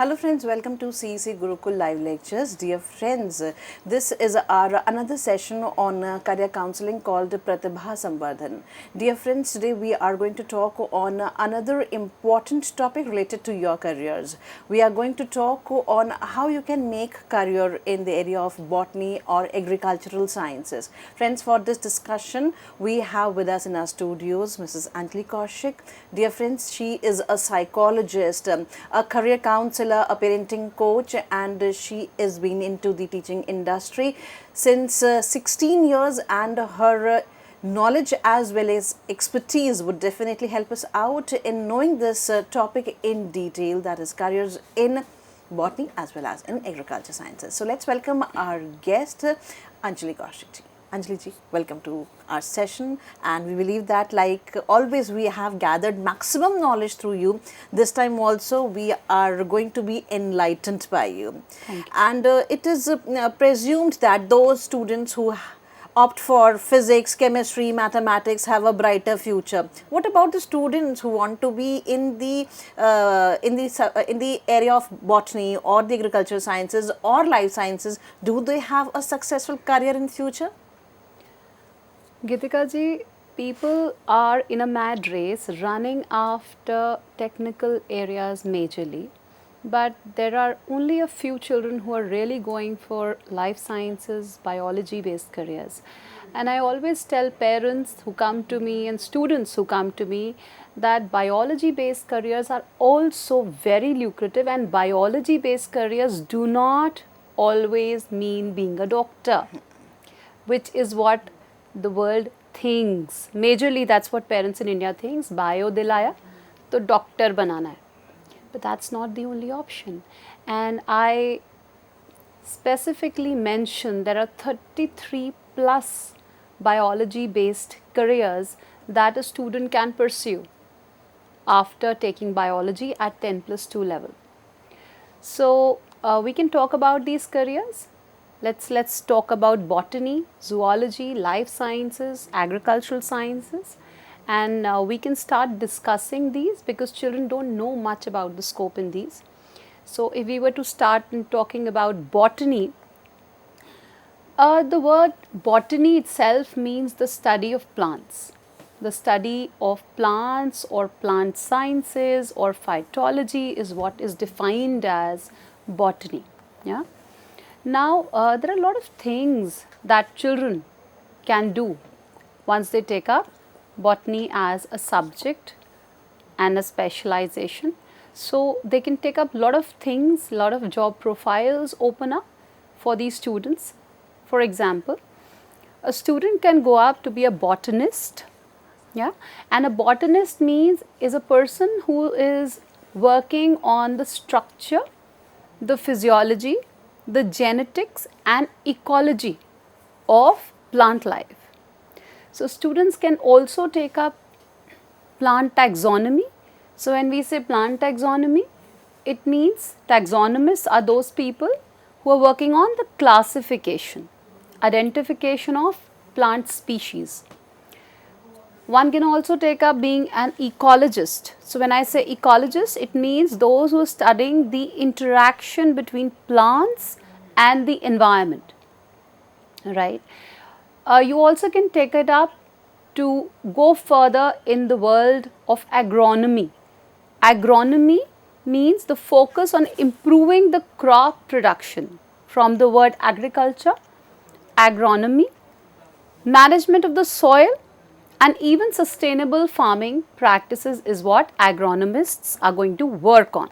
Hello friends, welcome to CEC Gurukul live lectures. Dear friends, this is our another session on career counseling called Pratibha Samvardhan. Dear friends, today we are going to talk on another important topic related to your careers. We are going to talk on how you can make career in the area of botany or agricultural sciences. Friends, for this discussion, we have with us in our studios Mrs. Anjali Kaushik. Dear friends, she is a psychologist, a career counselor, a parenting coach, and she has been into the teaching industry since 16 years, and her knowledge as well as expertise would definitely help us out in knowing this topic in detail, that is careers in botany as well as in agriculture sciences. So let's welcome our guest Anjali Kaushik ji. Anjali ji, welcome to our session, and we believe that like always we have gathered maximum knowledge through you. This time also we are going to be enlightened by you. Thank you. And it is presumed that those students who opt for physics, chemistry, mathematics have a brighter future. What about the students who want to be in the area of botany or the agricultural sciences or life sciences? Do they have a successful career in future? Gitika ji, people are in a mad race running after technical areas majorly, but there are only a few children who are really going for life sciences, biology based careers. And I always tell parents who come to me and students who come to me that biology based careers are also very lucrative, and biology based careers do not always mean being a doctor, which is what the world thinks. Majorly that's what parents in India thinks, bio dilaya to doctor banana hai. But that's not the only option. And I specifically mentioned there are 33 plus biology based careers that a student can pursue after taking biology at 10+2 level. So we can talk about these careers. Let's talk about botany, zoology, life sciences, agricultural sciences, and we can start discussing these because children don't know much about the scope in these. So if we were to start in talking about botany, the word botany itself means the study of plants. The study of plants or plant sciences or phytology is what is defined as botany. Yeah. Now, there are a lot of things that children can do once they take up botany as a subject and a specialization. So, they can take up a lot of things, a lot of job profiles open up for these students. For example, a student can go up to be a botanist, yeah, and a botanist means is a person who is working on the structure, the physiology, the genetics and ecology of plant life. So students can also take up plant taxonomy. So when we say plant taxonomy, it means taxonomists are those people who are working on the classification, identification of plant species. One can also take up being an ecologist. So when I say ecologist, it means those who are studying the interaction between plants and the environment, right? You also can take it up to go further in the world of agronomy. Agronomy means the focus on improving the crop production, from the word agriculture, agronomy, management of the soil, and even sustainable farming practices is what agronomists are going to work on.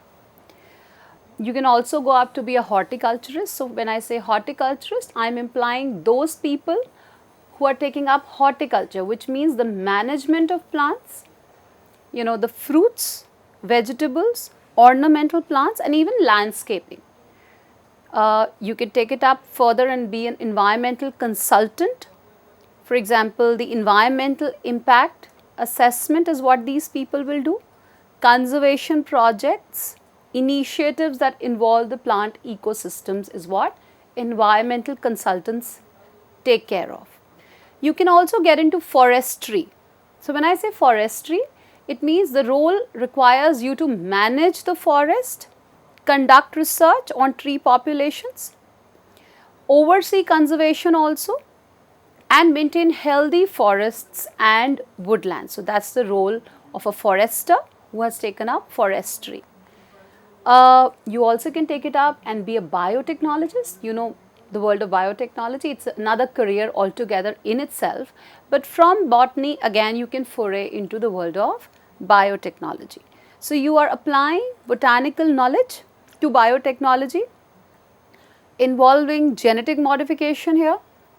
You can also go up to be a horticulturist. So when I say horticulturist, I am implying those people who are taking up horticulture, which means the management of plants, you know, the fruits, vegetables, ornamental plants, and even landscaping. You can take it up further and be an environmental consultant. For example, the environmental impact assessment is what these people will do. Conservation projects, initiatives that involve the plant ecosystems is what environmental consultants take care of. You can also get into forestry. So when I say forestry, it means the role requires you to manage the forest conduct research on tree populations, oversee conservation also, and maintain healthy forests and woodlands. So that's the role of a forester who has taken up forestry. You also can take it up and be a biotechnologist. You know the world of biotechnology, it's another career altogether in itself. But from botany, again, you can foray into the world of biotechnology. So you are applying botanical knowledge to biotechnology, involving genetic modification here,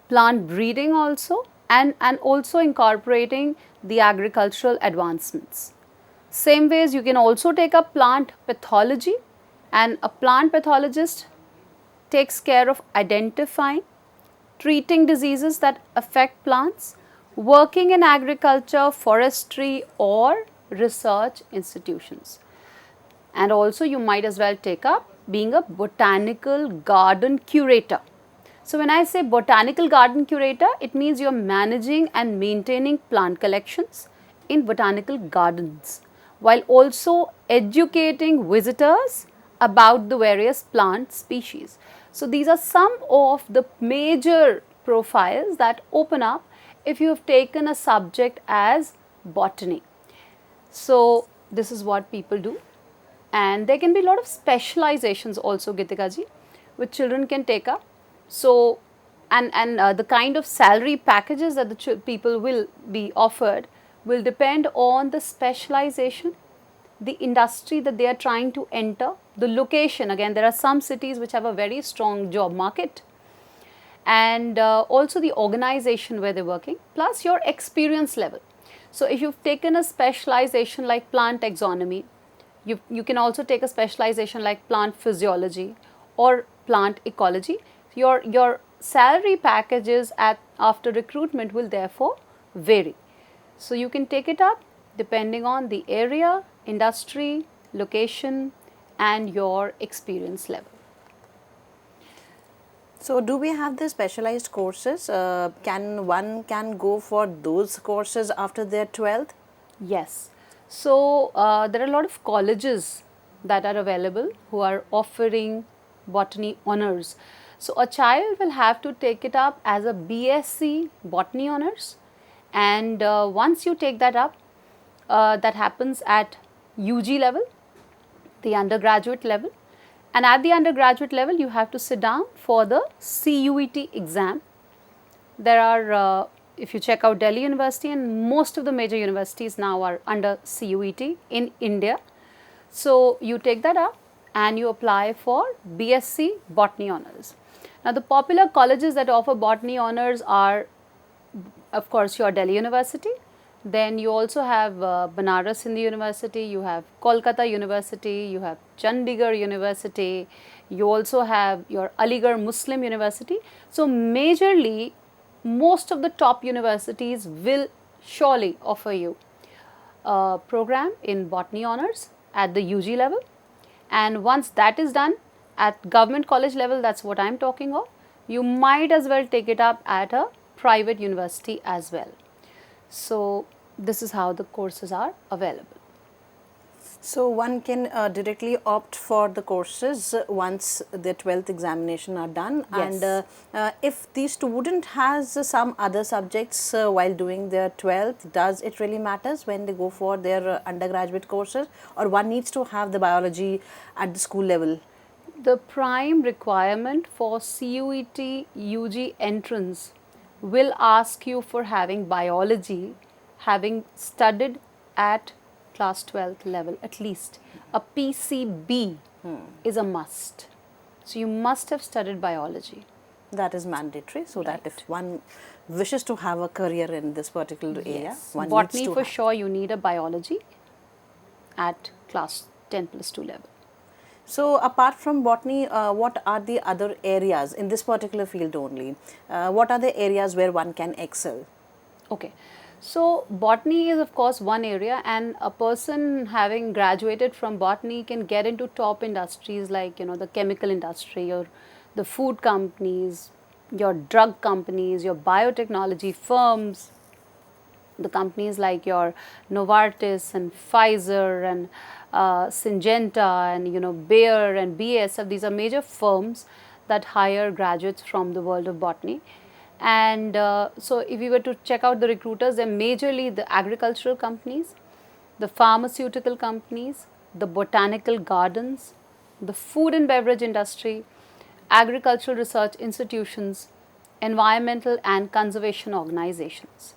plant breeding also, and also incorporating the agricultural advancements. Same ways you can also take up plant pathology, and a plant pathologist takes care of identifying, treating diseases that affect plants, working in agriculture, forestry or research institutions. And also you might as well take up being a botanical garden curator. So when I say botanical garden curator, it means you are managing and maintaining plant collections in botanical gardens, while also educating visitors about the various plant species. So these are some of the major profiles that open up if you have taken a subject as botany. So this is what people do, and there can be a lot of specializations also, Gitika ji, which children can take up. So and the kind of salary packages that the people will be offered will depend on the specialization, the industry that they are trying to enter, the location. Again, there are some cities which have a very strong job market, and also the organization where they're working, plus your experience level. So if you've taken a specialization like plant taxonomy, you can also take a specialization like plant physiology or plant ecology. Your salary packages after recruitment will therefore vary. So you can take it up depending on the area, industry, location and your experience level. So do we have the specialized courses? Can one go for those courses after their 12th? Yes. So there are a lot of colleges that are available who are offering botany honors. So a child will have to take it up as a BSc botany honors, and once you take that up, that happens at UG level, the undergraduate level, and at the undergraduate level you have to sit down for the CUET exam. There are if you check out Delhi University, and most of the major universities now are under CUET in India. So you take that up and you apply for BSc Botany Honours. Now the popular colleges that offer Botany Honours are, of course, your Delhi University. Then you also have Banaras Hindu University, you have Kolkata University, you have Chandigarh University, you also have your Aligarh Muslim University. So majorly, most of the top universities will surely offer you a program in botany honors at the UG level, and once that is done at government college level, that's what I am talking of, you might as well take it up at a private university as well. So this is how the courses are available. So one can directly opt for the courses once the 12th examination are done. Yes. And if the student has some other subjects while doing their 12th, does it really matters when they go for their undergraduate courses, or one needs to have the biology at the school level? The prime requirement for CUET UG entrance will ask you for having biology, having studied at class 12th level at least. A PCB is a must. So you must have studied biology. That is mandatory, so Right. that if one wishes to have a career in this particular area, Yes. one Botany needs to for have. sure you need a biology at class 10+2 level. So apart from botany, what are the other areas in this particular field only? What are the areas where one can excel? Okay. So botany is of course one area, and a person having graduated from botany can get into top industries like, you know, the chemical industry or the food companies, your drug companies, your biotechnology firms, The companies like your Novartis and Pfizer and Syngenta and Bayer and BASF, these are major firms that hire graduates from the world of botany. And so if we were to check out the recruiters, they're majorly the agricultural companies, the pharmaceutical companies, the botanical gardens, the food and beverage industry, agricultural research institutions, environmental and conservation organizations.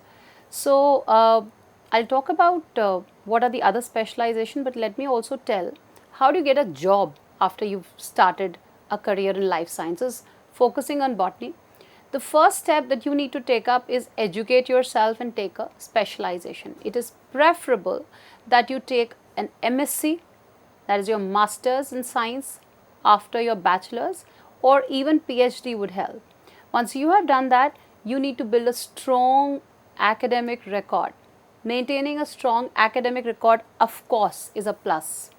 So, I'll talk about what are the other specialization, but let me also tell how do you get a job after you've started a career in life sciences focusing on botany. The first step that you need to take up is educate yourself and take a specialization. It is preferable that you take an MSc, that is your master's in science, after your bachelor's, or even PhD would help. Once you have done that, you need to build a strong academic record. Maintaining a strong academic record, of course, is a plus.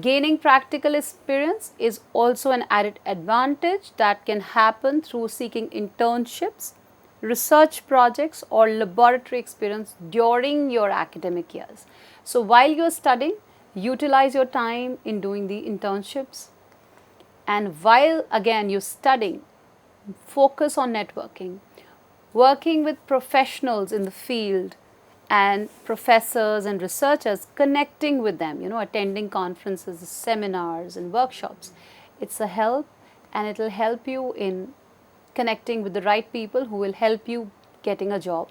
Gaining practical experience is also an added advantage that can happen through seeking internships, research projects, or laboratory experience during your academic years. So, while you are studying, utilize your time in doing the internships, and while again you're studying, focus on networking, working with professionals in the field and professors and researchers, connecting with them, attending conferences, seminars and workshops. It's a help, and it will help you in connecting with the right people who will help you getting a job.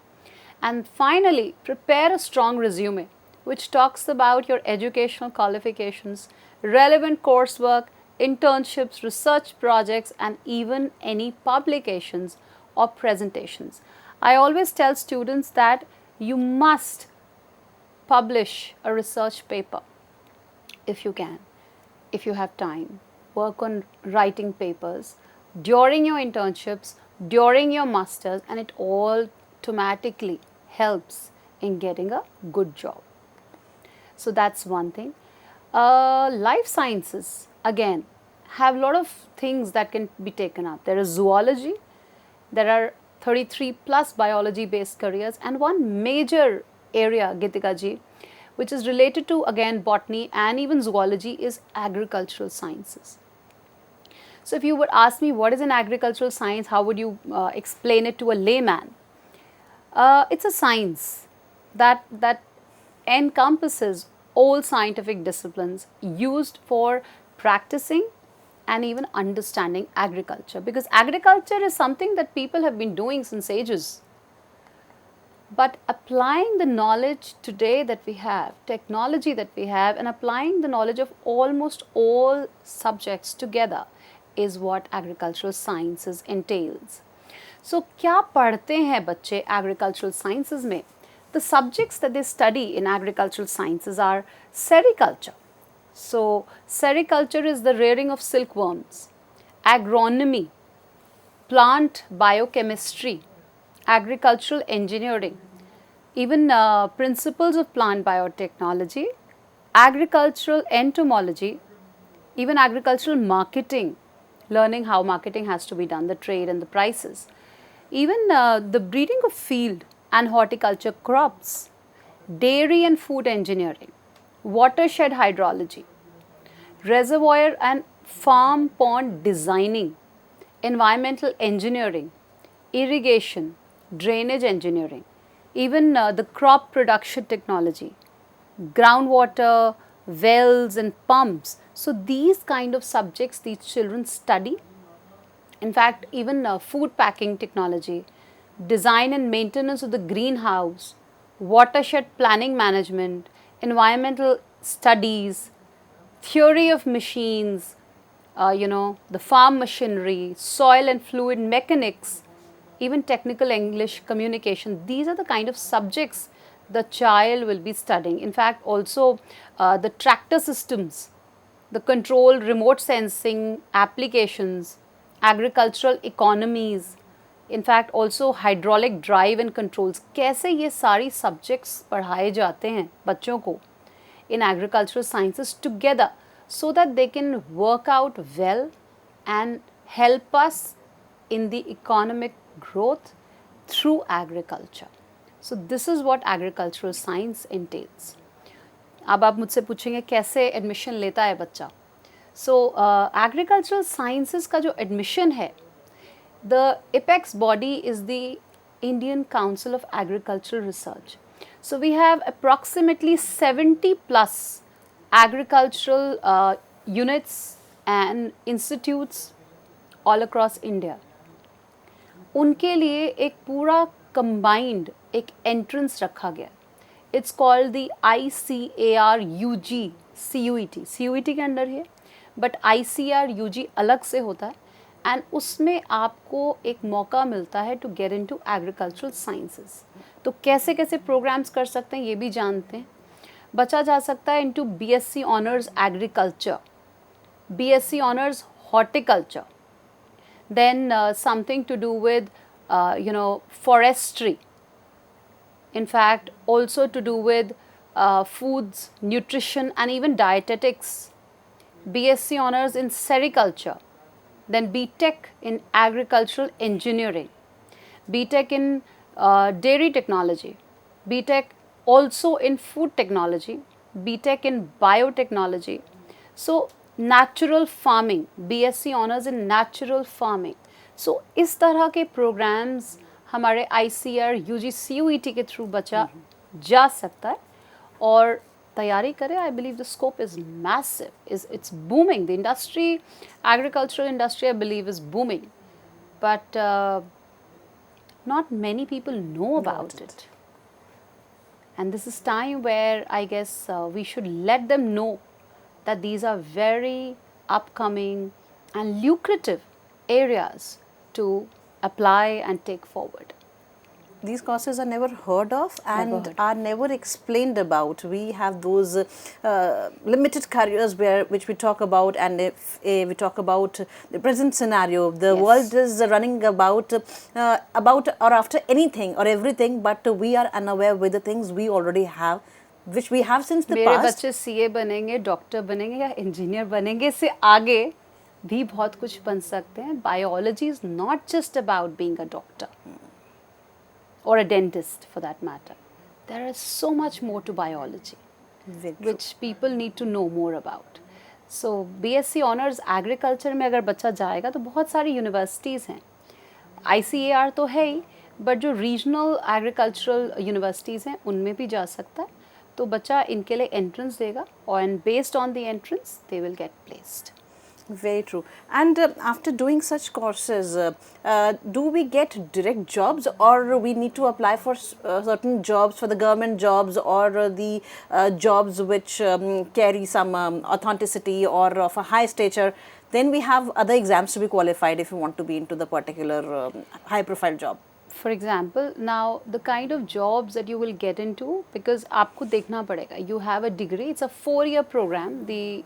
And finally, prepare a strong resume which talks about your educational qualifications, relevant coursework, internships, research projects, and even any publications or presentations. I always tell students that you must publish a research paper if you can, if you have time. Work on writing papers during your internships, during your masters, and it all automatically helps in getting a good job. So that's one thing. Life sciences, again, have a lot of things that can be taken up. There is zoology, there are 33 plus biology based careers, and one major area, Gitika ji, which is related to again botany and even zoology, is agricultural sciences. So if you would ask me what is an agricultural science, how would you explain it to a layman? It's a science that encompasses all scientific disciplines used for practicing and even understanding agriculture, because agriculture is something that people have been doing since ages. But applying the knowledge today that we have, technology that we have, and applying the knowledge of almost all subjects together is what agricultural sciences entails. So, क्या पढ़ते हैं बच्चे agricultural sciences में? The subjects that they study in agricultural sciences are sericulture. So, sericulture is the rearing of silkworms, agronomy, plant biochemistry, agricultural engineering, even principles of plant biotechnology, agricultural entomology, even agricultural marketing, learning how marketing has to be done, the trade and the prices, even the breeding of field and horticulture crops, dairy and food engineering, watershed hydrology, reservoir and farm pond designing, environmental engineering, irrigation, drainage engineering, even the crop production technology, groundwater, wells and pumps. So these kind of subjects these children study. In fact, even food packing technology, design and maintenance of the greenhouse, watershed planning management, environmental studies, theory of machines, the farm machinery, soil and fluid mechanics, even technical English communication. These are the kind of subjects the child will be studying. In fact, also the tractor systems, the control remote sensing applications, agricultural economies, in fact also hydraulic drive and controls. कैसे ये सारी subjects पढ़ाए जाते हैं बच्चों को in agricultural sciences together, so that they can work out well and help us in the economic growth through agriculture. So this is what agricultural science entails. अब आप मुझसे पूछेंगे कैसे एडमिशन लेता है बच्चा. So agricultural sciences का जो एडमिशन है, the apex body is the Indian Council of Agricultural Research. So we have approximately 70 plus agricultural units and institutes all across India. उनके लिए एक पूरा combined एक entrance रखा गया. It's called the ICAR-UG CUET के अंडर है, but ICAR-UG अलग से होता है, एंड उसमें आपको एक मौका मिलता है to get into agricultural sciences. तो कैसे कैसे प्रोग्राम्स कर सकते हैं ये भी जानते हैं. बच्चा जा सकता है into BSc honours agriculture, BSc honours horticulture, then something to do with forestry, in fact also to do with foods, nutrition and even dietetics. BSc honors in sericulture, then BTech in agricultural engineering, BTech in dairy technology, BTech also in food technology, BTech in biotechnology. So natural farming, BSc honors in natural farming. So इस तरह के programs हमारे ICAR-UG CUET के through बच्चा जा सकता है और तैयारी करे. I believe the scope is massive, it's booming. The industry, agricultural industry, I believe is booming, but not many people know about it. And this is time where I guess we should let them know that these are very upcoming and lucrative areas to apply and take forward. These courses are never heard of and are never explained about. We have those limited careers which we talk about, and if we talk about the present scenario, the world is running about or after anything or everything, but we are unaware with the things we already have, which we have since the मेरे past. बच्चे CA बनेंगे, doctor बनेंगे या engineer बनेंगे, से आगे भी बहुत कुछ बन सकते हैं. Biology is not just about being a doctor or a dentist for that matter. There is so much more to biology, which people need to know more about. So BSc honors agriculture में अगर बच्चा जाएगा तो बहुत सारी universities हैं. ICAR तो है ही, बट जो रीजनल एग्रीकल्चरल यूनिवर्सिटीज़ हैं उनमें भी जा सकता है. तो बच्चा इनके लिए एंट्रेंस देगा और and based on the entrance they will get placed. Very true. And after doing such courses, do we get direct jobs, or we need to apply for certain jobs, for the government jobs, or the jobs which carry some authenticity or of a high stature? Then we have other exams to be qualified if you want to be into the particular high profile job. For example, now the kind of jobs that you will get into, because आपको देखना पड़ेगा. You have a degree, it's a 4-year program, the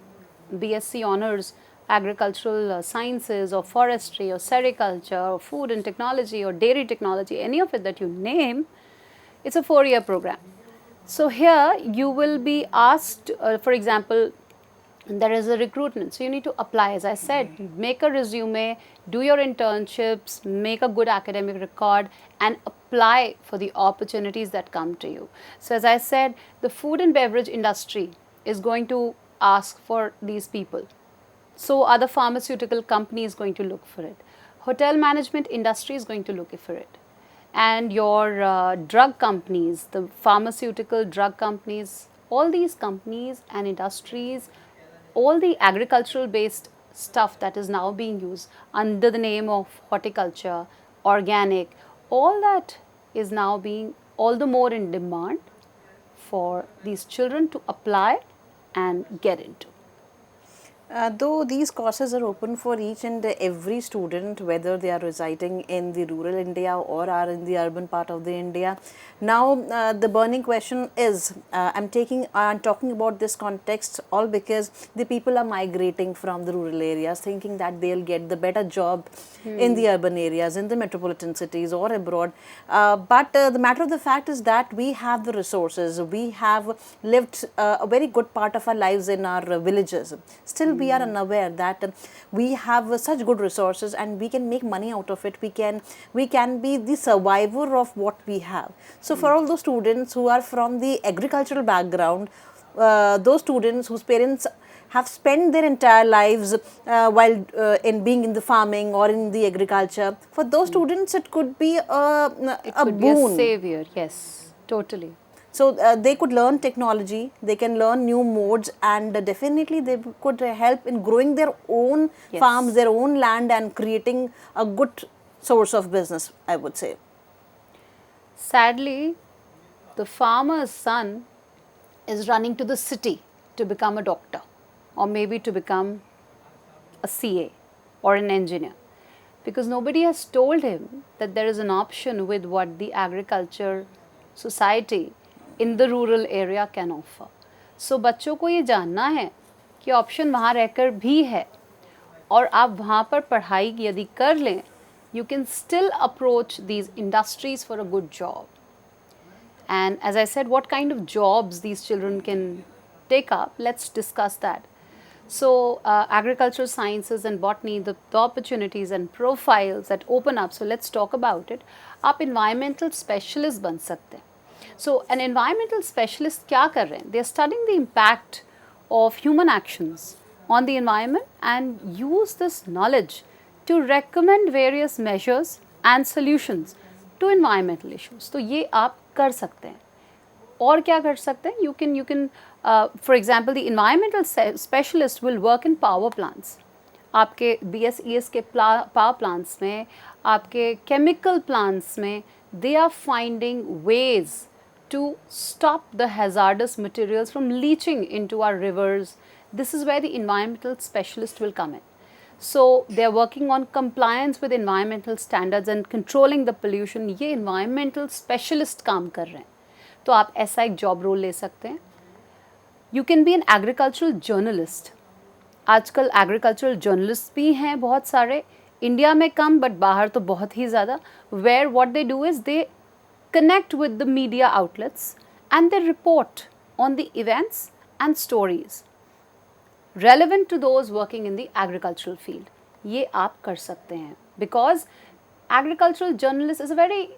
BSc honors agricultural sciences or forestry or sericulture or food and technology or dairy technology, any of it that you name, it's a 4-year program. So here you will be asked, for example, there is a recruitment, so you need to apply. As I said, make a resume, do your internships, make a good academic record and apply for the opportunities that come to you. So as I said, the food and beverage industry is going to ask for these people. So are the pharmaceutical companies going to look for it? Hotel management industry is going to look for it. And your drug companies, the pharmaceutical drug companies, all these companies and industries, all the agricultural based stuff that is now being used under the name of horticulture, organic, all that is now being all the more in demand for these children to apply and get into. Though these courses are open for each and every student, whether they are residing in the rural India or are in the urban part of the India, now the burning question is, I'm talking about this context all because the people are migrating from the rural areas, thinking that they'll get the better job in the urban areas, in the metropolitan cities or abroad. But the matter of the fact is that we have the resources, we have lived a very good part of our lives in our villages. Still, we are unaware that we have such good resources and we can make money out of it. We can be the survivor of what we have. So for all those students who are from the agricultural background, those students whose parents have spent their entire lives while in being in the farming or in the agriculture, for those students it could be It a could boon. be a savior, yes, totally. So they could learn technology, they can learn new modes, and definitely they could help in growing their own Yes. farms, their own land, and creating a good source of business, I would say. Sadly, the farmer's son is running to the city to become a doctor or maybe to become a CA or an engineer, because nobody has told him that there is an option with what the agriculture society in the rural area can offer. So बच्चों को ये जानना है कि option वहाँ रहकर भी है, और आप वहाँ पर पढ़ाई यदि कर लें, you can still approach these industries for a good job. And as I said, what kind of jobs these children can take up, let's discuss that. So agricultural sciences and botany, the opportunities and profiles that open up, so let's talk about it. आप environmental specialist बन सकते हैं. So an environmental specialist क्या कर रहे हैं? They are studying the impact of human actions on the environment and use this knowledge to recommend various measures and solutions to environmental issues. तो ये आप कर सकते हैं. और क्या कर सकते हैं? You can for example, the environmental specialist will work in power plants. आपके BSES के power plants में, आपके chemical plants में, they are finding ways to stop the hazardous materials from leaching into our rivers. This is where the environmental specialist will come in. So they are working on compliance with environmental standards and controlling the pollution. ये environmental specialist काम कर रहे हैं. तो आप ऐसा एक job role ले सकते हैं. You can be an agricultural journalist. आजकल agricultural journalists भी हैं बहुत सारे. इंडिया में कम, बट बाहर तो बहुत ही ज़्यादा. Where what they do is they connect with the media outlets and they report on the events and stories relevant to those working in the agricultural field. ये आप कर सकते हैं, because agricultural journalist is a very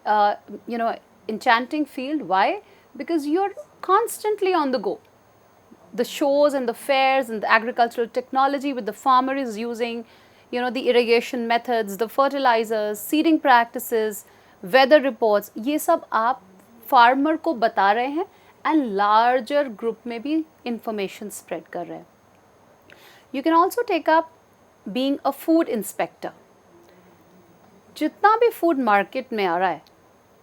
enchanting field. Why? Because you're constantly on the go. The shows and the fairs and the agricultural technology with the farmer is using, the irrigation methods, the fertilizers, seeding practices, weather reports, ये सब आप farmer को बता रहे हैं and larger group में भी information spread कर रहे हैं. You can also take up being a food inspector. जितना भी food market में आ रहा है,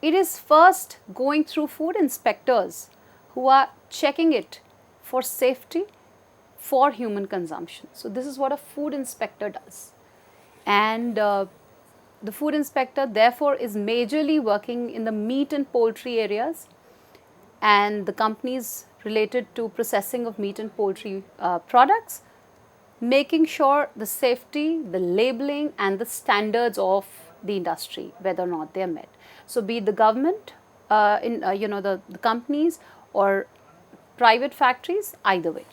it is first going through food inspectors who are checking it for safety for human consumption. So this is what a food inspector does. And the food inspector therefore is majorly working in the meat and poultry areas and the companies related to processing of meat and poultry products, making sure the safety, the labeling and the standards of the industry, whether or not they are met. So be it the government, the companies or private factories, either way.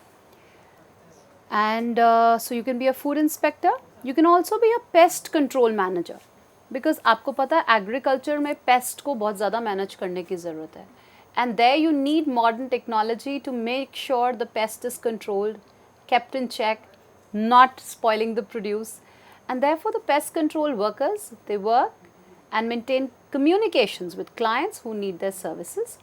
And so you can be a food inspector. You can also be a pest control manager, because आपको पता है agriculture में pest को बहुत ज़्यादा manage करने की ज़रूरत है. And there you need modern technology to make sure the pest is controlled, kept in check, not spoiling the produce. And therefore the pest control workers, they work and maintain communications with clients who need their services.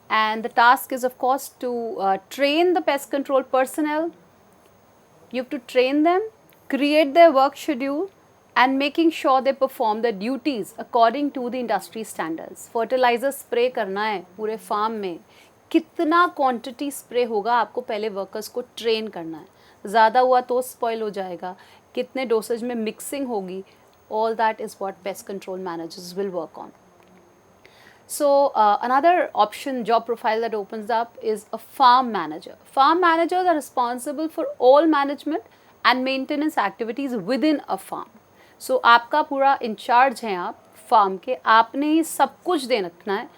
And the task is of course to train the pest control personnel. You have to train them, create their work schedule and making sure they perform their duties according to the industry standards. Fertilizer spray करना है पूरे farm में, कितना quantity spray होगा आपको पहले workers को train करना है. ज़्यादा हुआ तो spoil हो जाएगा, कितने dosage में mixing होगी, all that is what pest control managers will work on. So another option, job profile that opens up is a farm manager. Farm managers are responsible for all management and maintenance activities within a farm. So आपका पूरा in charge हैं आप farm के, आपने ही सब कुछ दे रखना है,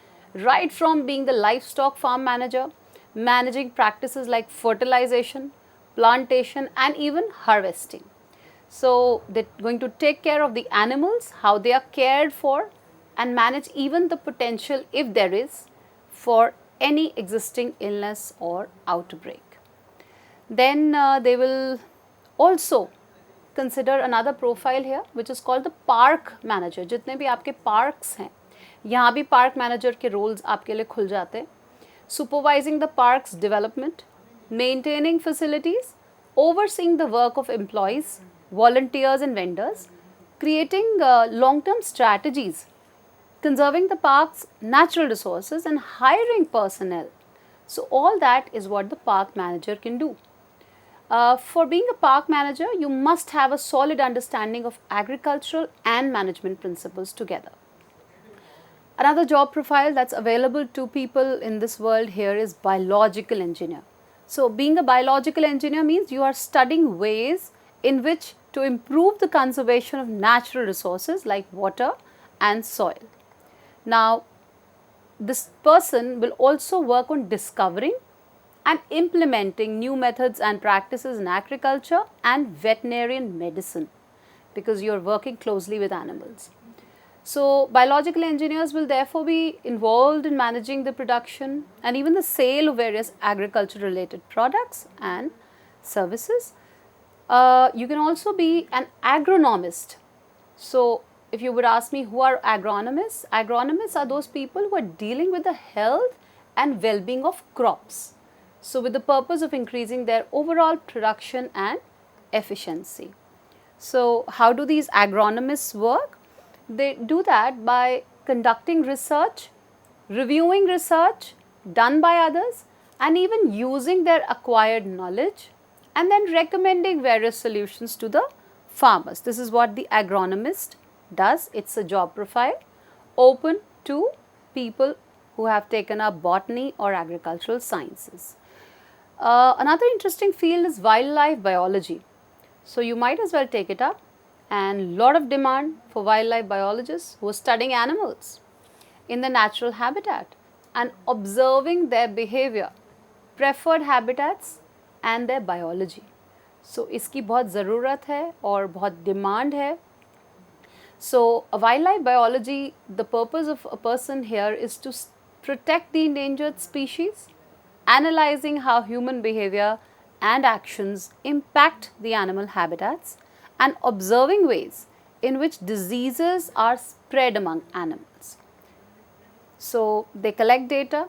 right from being the livestock farm manager, managing practices like fertilization, plantation, and even harvesting. So they're going to take care of the animals, how they are cared for, and manage even the potential, if there is, for any existing illness or outbreak. Then they will also consider another profile here, which is called the park manager. जितने भी आपके parks हैं, यहाँ भी park manager के roles आपके लिए खुल जाते हैं. Supervising the park's development, maintaining facilities, overseeing the work of employees, volunteers and vendors, creating long-term strategies, conserving the park's natural resources and hiring personnel. So all that is what the park manager can do. For being a park manager, you must have a solid understanding of agricultural and management principles together. Another job profile that's available to people in this world here is biological engineer. So being a biological engineer means you are studying ways in which to improve the conservation of natural resources like water and soil. Now, this person will also work on discovering and implementing new methods and practices in agriculture and veterinarian medicine, because you are working closely with animals. So biological engineers will therefore be involved in managing the production and even the sale of various agriculture related products and services. You can also be an agronomist. So if you would ask me, who are agronomists? Agronomists are those people who are dealing with the health and well-being of crops. So with the purpose of increasing their overall production and efficiency. So how do these agronomists work? They do that by conducting research, reviewing research done by others, and even using their acquired knowledge, and then recommending various solutions to the farmers. This is what the agronomist does. It's a job profile open to people who have taken up botany or agricultural sciences. Another interesting field is wildlife biology. So you might as well take it up, and lot of demand for wildlife biologists who are studying animals in the natural habitat and observing their behavior, preferred habitats and their biology. So इसकी बहुत ज़रूरत है और बहुत demand है. So a wildlife biology, the purpose of a person here is to protect the endangered species, analyzing how human behavior and actions impact the animal habitats, and observing ways in which diseases are spread among animals. So they collect data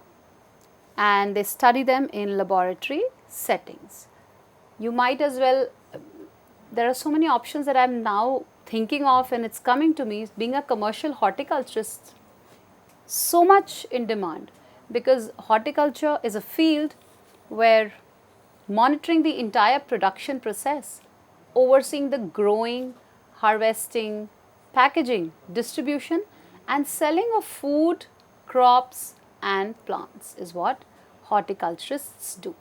and they study them in laboratory settings. You might as well, there are so many options that I am now thinking of, and it's coming to me, being a commercial horticulturist, so much in demand, because horticulture is a field where monitoring the entire production process, overseeing the growing, harvesting, packaging, distribution and selling of food, crops and plants is what horticulturists do.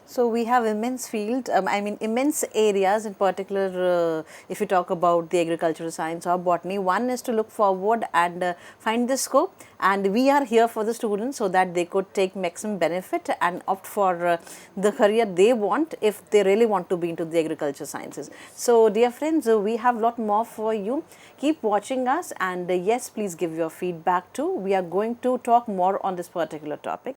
So we have immense field, immense areas in particular. If you talk about the agricultural science or botany, one is to look forward and find the scope, and we are here for the students so that they could take maximum benefit and opt for the career they want if they really want to be into the agriculture sciences. So dear friends, we have lot more for you. Keep watching us, and yes, please give your feedback too. We are going to talk more on this particular topic.